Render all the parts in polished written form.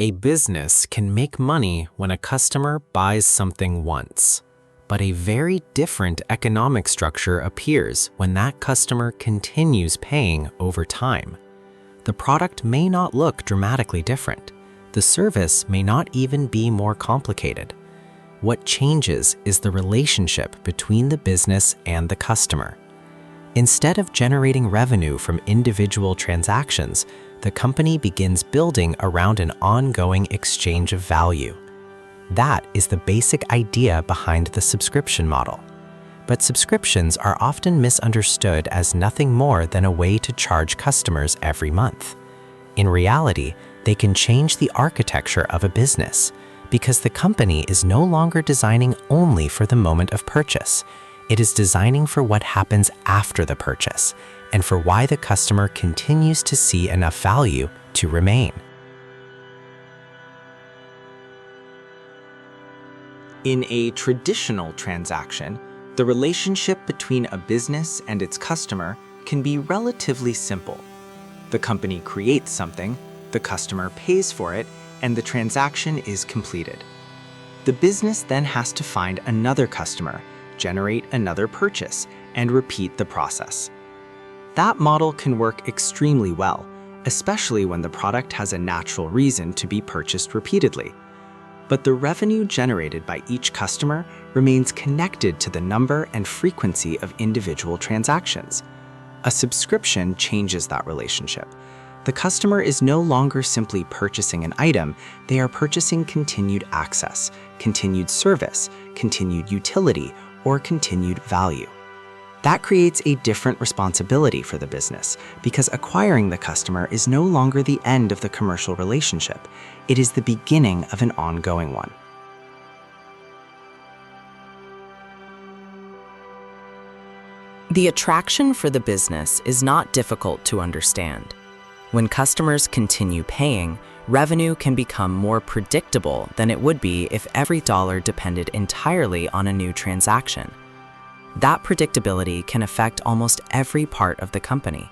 A business can make money when a customer buys something once, but a very different economic structure appears when that customer continues paying over time. The product may not look dramatically different. The service may not even be more complicated. What changes is the relationship between the business and the customer. Instead of generating revenue from individual transactions, the company begins building around an ongoing exchange of value. That is the basic idea behind the subscription model. But subscriptions are often misunderstood as nothing more than a way to charge customers every month. In reality, they can change the architecture of a business because the company is no longer designing only for the moment of purchase. It is designing for what happens after the purchase and for why the customer continues to see enough value to remain. In a traditional transaction, the relationship between a business and its customer can be relatively simple. The company creates something, the customer pays for it, and the transaction is completed. The business then has to find another customer, generate another purchase, and repeat the process. That model can work extremely well, especially when the product has a natural reason to be purchased repeatedly. But the revenue generated by each customer remains connected to the number and frequency of individual transactions. A subscription changes that relationship. The customer is no longer simply purchasing an item, they are purchasing continued access, continued service, continued utility, or continued value. That creates a different responsibility for the business because acquiring the customer is no longer the end of the commercial relationship. It is the beginning of an ongoing one. The attraction for the business is not difficult to understand. When customers continue paying, revenue can become more predictable than it would be if every dollar depended entirely on a new transaction. That predictability can affect almost every part of the company.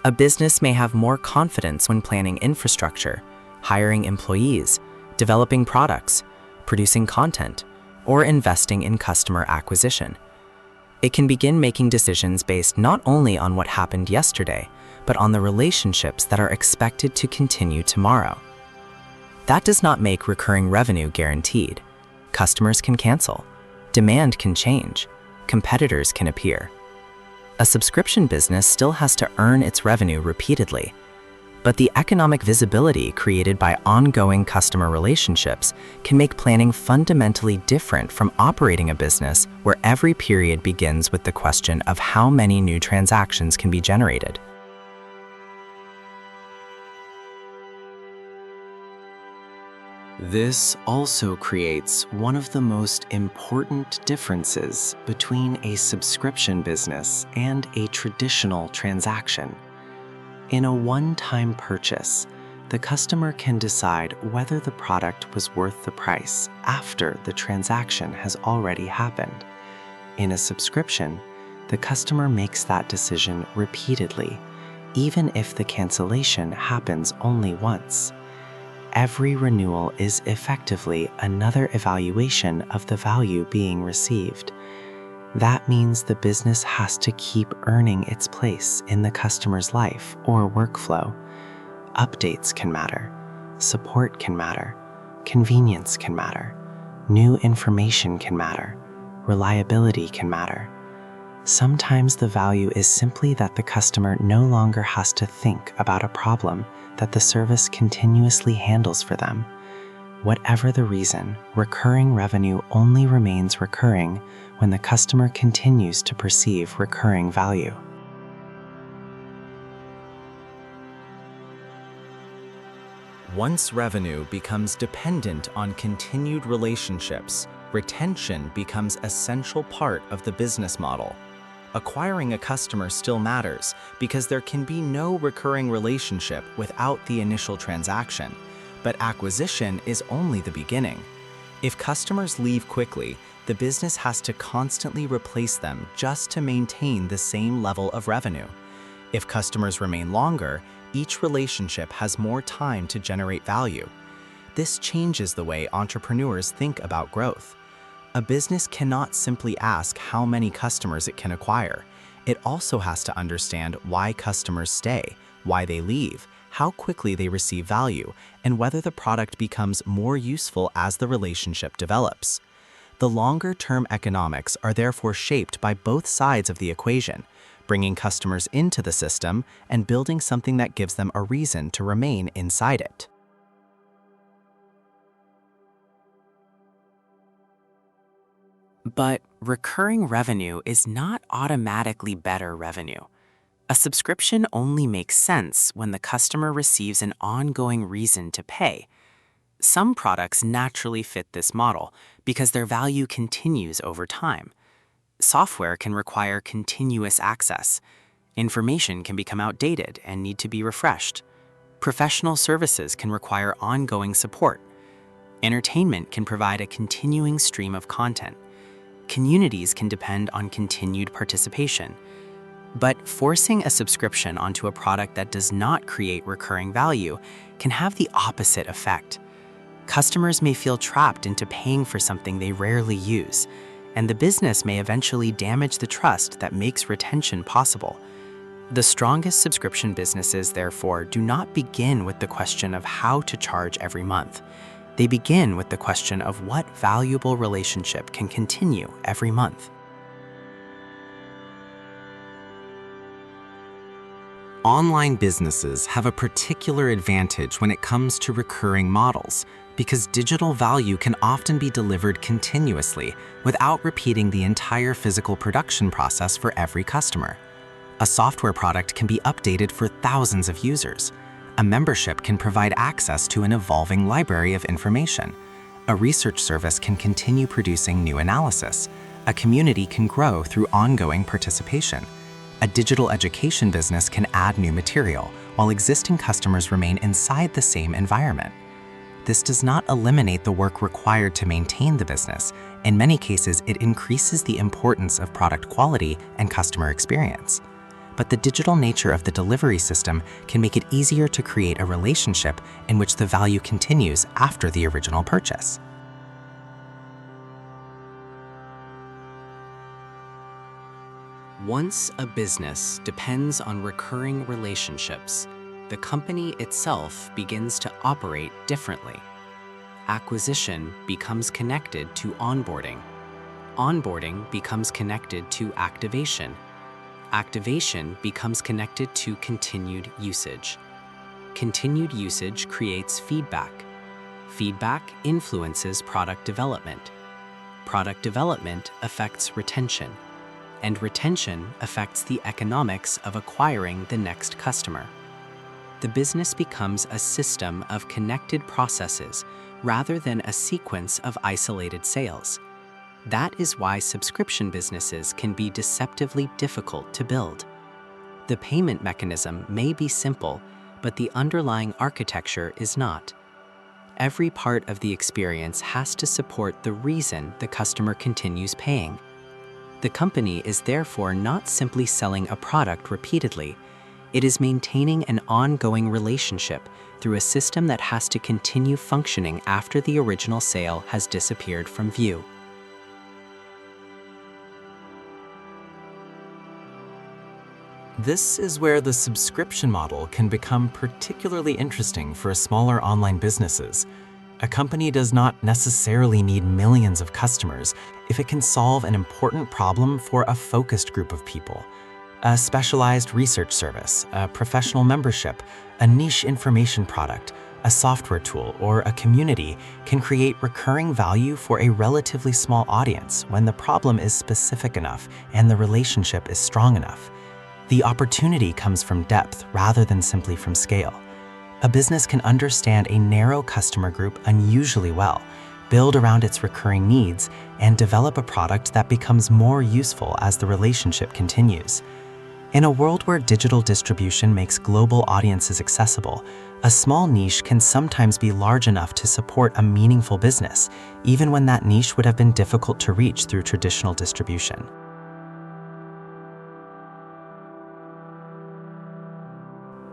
A business may have more confidence when planning infrastructure, hiring employees, developing products, producing content, or investing in customer acquisition. It can begin making decisions based not only on what happened yesterday, but on the relationships that are expected to continue tomorrow. That does not make recurring revenue guaranteed. Customers can cancel, demand can change, competitors can appear. A subscription business still has to earn its revenue repeatedly, but the economic visibility created by ongoing customer relationships can make planning fundamentally different from operating a business where every period begins with the question of how many new transactions can be generated. This also creates one of the most important differences between a subscription business and a traditional transaction. In a one-time purchase, the customer can decide whether the product was worth the price after the transaction has already happened. In a subscription, the customer makes that decision repeatedly, even if the cancellation happens only once. Every renewal is effectively another evaluation of the value being received. That means the business has to keep earning its place in the customer's life or workflow. Updates can matter, support can matter, convenience can matter, new information can matter, reliability can matter. Sometimes the value is simply that the customer no longer has to think about a problem that the service continuously handles for them. Whatever the reason, recurring revenue only remains recurring when the customer continues to perceive recurring value. Once revenue becomes dependent on continued relationships, retention becomes an essential part of the business model. Acquiring a customer still matters because there can be no recurring relationship without the initial transaction, but acquisition is only the beginning. If customers leave quickly, the business has to constantly replace them just to maintain the same level of revenue. If customers remain longer, each relationship has more time to generate value. This changes the way entrepreneurs think about growth. A business cannot simply ask how many customers it can acquire. It also has to understand why customers stay, why they leave, how quickly they receive value, and whether the product becomes more useful as the relationship develops. The longer-term economics are therefore shaped by both sides of the equation, bringing customers into the system and building something that gives them a reason to remain inside it. But recurring revenue is not automatically better revenue. A subscription only makes sense when the customer receives an ongoing reason to pay. Some products naturally fit this model because their value continues over time. Software can require continuous access. Information can become outdated and need to be refreshed. Professional services can require ongoing support. Entertainment can provide a continuing stream of content. Communities can depend on continued participation. But forcing a subscription onto a product that does not create recurring value can have the opposite effect. Customers may feel trapped into paying for something they rarely use, and the business may eventually damage the trust that makes retention possible. The strongest subscription businesses, therefore, do not begin with the question of how to charge every month. They begin with the question of what valuable relationship can continue every month. Online businesses have a particular advantage when it comes to recurring models because digital value can often be delivered continuously without repeating the entire physical production process for every customer. A software product can be updated for thousands of users. A membership can provide access to an evolving library of information. A research service can continue producing new analysis. A community can grow through ongoing participation. A digital education business can add new material, while existing customers remain inside the same environment. This does not eliminate the work required to maintain the business. In many cases, it increases the importance of product quality and customer experience. But the digital nature of the delivery system can make it easier to create a relationship in which the value continues after the original purchase. Once a business depends on recurring relationships, the company itself begins to operate differently. Acquisition becomes connected to onboarding. Onboarding becomes connected to activation. Activation becomes connected to continued usage. Continued usage creates feedback. Feedback influences product development. Product development affects retention. And retention affects the economics of acquiring the next customer. The business becomes a system of connected processes rather than a sequence of isolated sales. That is why subscription businesses can be deceptively difficult to build. The payment mechanism may be simple, but the underlying architecture is not. Every part of the experience has to support the reason the customer continues paying. The company is therefore not simply selling a product repeatedly. It is maintaining an ongoing relationship through a system that has to continue functioning after the original sale has disappeared from view. This is where the subscription model can become particularly interesting for smaller online businesses. A company does not necessarily need millions of customers if it can solve an important problem for a focused group of people. A specialized research service, a professional membership, a niche information product, a software tool, or a community can create recurring value for a relatively small audience when the problem is specific enough and the relationship is strong enough. The opportunity comes from depth rather than simply from scale. A business can understand a narrow customer group unusually well, build around its recurring needs, and develop a product that becomes more useful as the relationship continues. In a world where digital distribution makes global audiences accessible, a small niche can sometimes be large enough to support a meaningful business, even when that niche would have been difficult to reach through traditional distribution.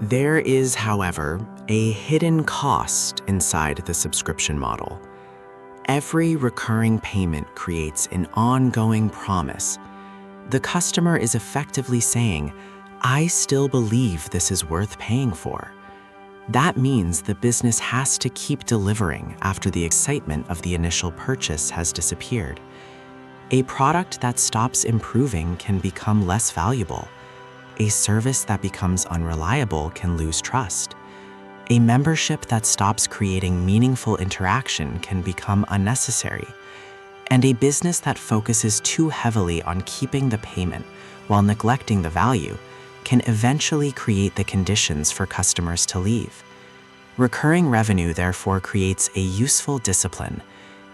There is, however, a hidden cost inside the subscription model. Every recurring payment creates an ongoing promise. The customer is effectively saying, "I still believe this is worth paying for." That means the business has to keep delivering after the excitement of the initial purchase has disappeared. A product that stops improving can become less valuable. A service that becomes unreliable can lose trust. A membership that stops creating meaningful interaction can become unnecessary. And a business that focuses too heavily on keeping the payment while neglecting the value can eventually create the conditions for customers to leave. Recurring revenue therefore creates a useful discipline.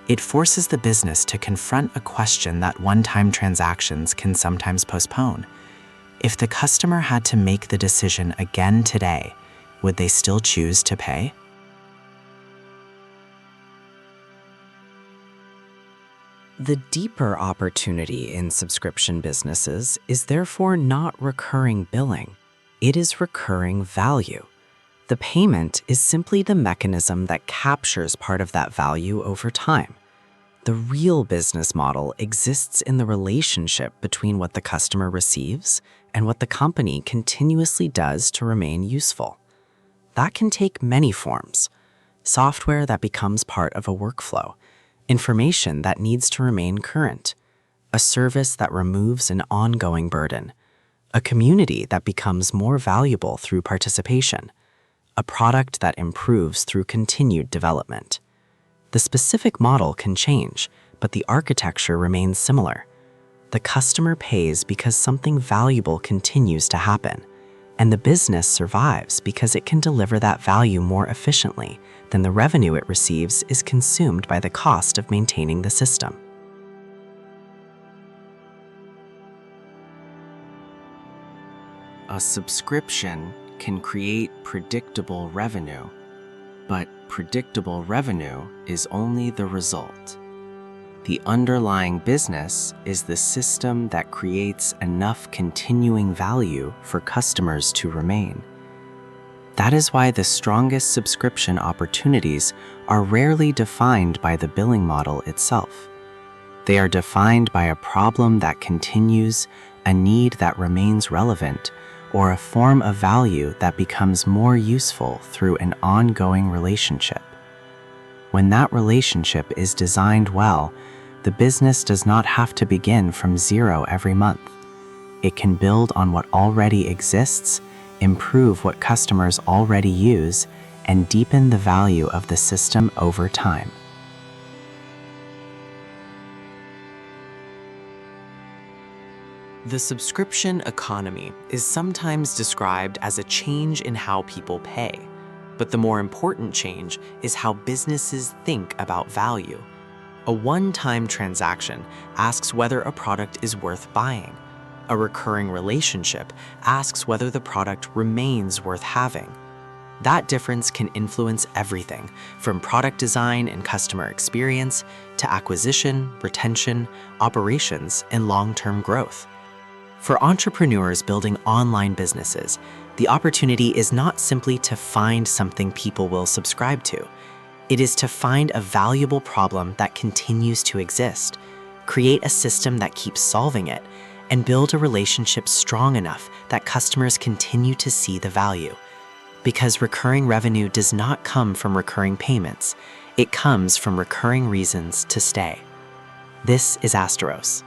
It forces the business to confront a question that one-time transactions can sometimes postpone. If the customer had to make the decision again today, would they still choose to pay? The deeper opportunity in subscription businesses is therefore not recurring billing. It is recurring value. The payment is simply the mechanism that captures part of that value over time. The real business model exists in the relationship between what the customer receives and what the company continuously does to remain useful. That can take many forms: software that becomes part of a workflow, information that needs to remain current, a service that removes an ongoing burden, a community that becomes more valuable through participation, a product that improves through continued development. The specific model can change, but the architecture remains similar. The customer pays because something valuable continues to happen, and the business survives because it can deliver that value more efficiently than the revenue it receives is consumed by the cost of maintaining the system. A subscription can create predictable revenue, but predictable revenue is only the result. The underlying business is the system that creates enough continuing value for customers to remain. That is why the strongest subscription opportunities are rarely defined by the billing model itself. They are defined by a problem that continues, a need that remains relevant, or a form of value that becomes more useful through an ongoing relationship. When that relationship is designed well, the business does not have to begin from zero every month. It can build on what already exists, improve what customers already use, and deepen the value of the system over time. The subscription economy is sometimes described as a change in how people pay, but the more important change is how businesses think about value. A one-time transaction asks whether a product is worth buying. A recurring relationship asks whether the product remains worth having. That difference can influence everything from product design and customer experience to acquisition, retention, operations, and long-term growth. For entrepreneurs building online businesses, the opportunity is not simply to find something people will subscribe to. It is to find a valuable problem that continues to exist, create a system that keeps solving it, and build a relationship strong enough that customers continue to see the value. Because recurring revenue does not come from recurring payments, it comes from recurring reasons to stay. This is Astiroz.